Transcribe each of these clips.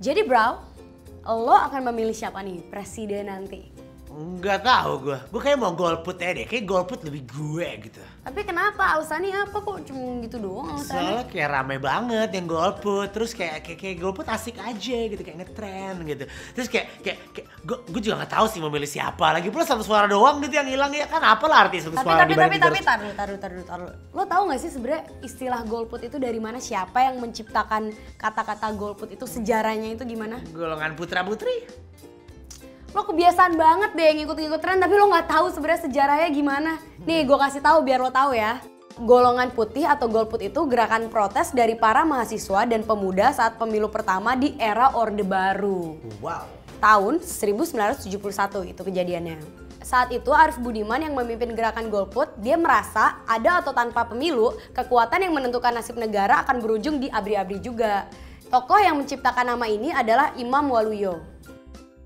Jadi bro, lo akan memilih siapa nih presiden nanti? Nggak tahu gue kayak mau golput aja deh, kayak golput lebih gue gitu. Tapi kenapa? Alasannya apa kok cuma gitu doang alasannya? Soalnya kayak rame banget yang golput, terus kayak golput asik aja gitu, kayak ngetren gitu. Terus kayak gue juga nggak tahu sih mau milih siapa. Lagi pula satu suara doang gitu yang hilang ya kan, apalah arti satu suara dibanding 300. Taruh. Lo tahu nggak sih sebenarnya istilah golput itu dari mana? Siapa yang menciptakan kata-kata golput itu, sejarahnya itu gimana? Golongan putra putri. Lo kebiasaan banget deh ngikut-ngikut tren tapi lo nggak tahu sebenarnya sejarahnya gimana. Nih gue kasih tahu biar lo tahu ya. Golongan putih atau golput itu gerakan protes dari para mahasiswa dan pemuda saat pemilu pertama di era Orde Baru. Wow. Tahun 1971 itu kejadiannya. Saat itu Arif Budiman yang memimpin gerakan golput, dia merasa ada atau tanpa pemilu, kekuatan yang menentukan nasib negara akan berujung di ABRI juga. Tokoh yang menciptakan nama ini adalah Imam Waluyo.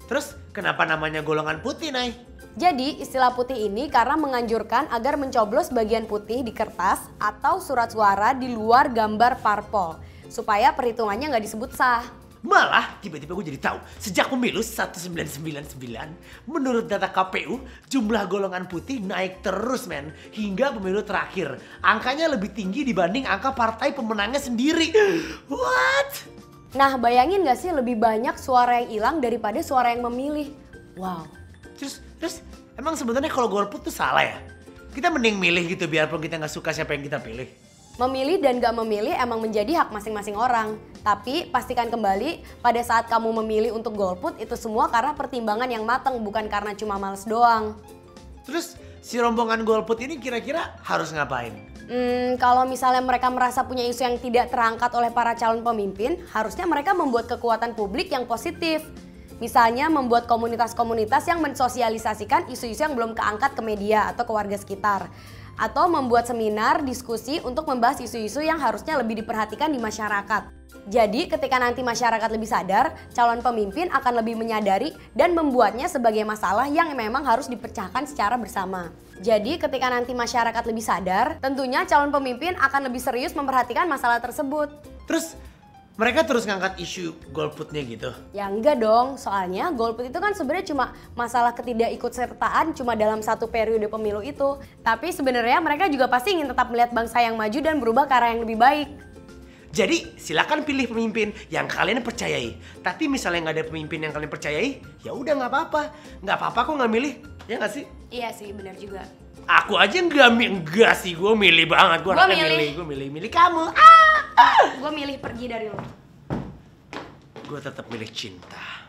Terus kenapa namanya golongan putih, Nay? Jadi istilah putih ini karena menganjurkan agar mencoblos bagian putih di kertas atau surat suara di luar gambar parpol. Supaya perhitungannya nggak disebut sah. Malah tiba-tiba gue jadi tahu sejak pemilu 1999 menurut data KPU jumlah golongan putih naik terus men hingga pemilu terakhir. Angkanya lebih tinggi dibanding angka partai pemenangnya sendiri. What? Nah bayangin gak sih lebih banyak suara yang hilang daripada suara yang memilih. Wow. Terus emang sebenarnya kalau golput tuh salah ya? Kita mending milih gitu biarpun kita nggak suka siapa yang kita pilih. Memilih dan gak memilih emang menjadi hak masing-masing orang. Tapi pastikan kembali pada saat kamu memilih untuk golput itu semua karena pertimbangan yang matang, bukan karena cuma males doang. Terus si rombongan golput ini kira-kira harus ngapain? Kalau misalnya mereka merasa punya isu yang tidak terangkat oleh para calon pemimpin, harusnya mereka membuat kekuatan publik yang positif. Misalnya membuat komunitas-komunitas yang mensosialisasikan isu-isu yang belum keangkat ke media atau ke warga sekitar. Atau membuat seminar, diskusi untuk membahas isu-isu yang harusnya lebih diperhatikan di masyarakat. Jadi ketika nanti masyarakat lebih sadar, calon pemimpin akan lebih menyadari dan membuatnya sebagai masalah yang memang harus dipecahkan secara bersama. Jadi ketika nanti masyarakat lebih sadar, tentunya calon pemimpin akan lebih serius memperhatikan masalah tersebut. Terus mereka terus ngangkat isu golputnya gitu? Ya enggak dong, soalnya golput itu kan sebenarnya cuma masalah ketidakikutsertaan cuma dalam satu periode pemilu itu. Tapi sebenarnya mereka juga pasti ingin tetap melihat bangsa yang maju dan berubah ke arah yang lebih baik. Jadi silakan pilih pemimpin yang kalian percayai. Tapi misalnya nggak ada pemimpin yang kalian percayai, ya udah nggak apa-apa. Nggak apa-apa kok nggak milih, ya nggak sih? Iya sih, benar juga. Aku aja enggak sih, gue milih banget. Gue milih kamu. Gue milih pergi dari lo. Gue tetap milih cinta.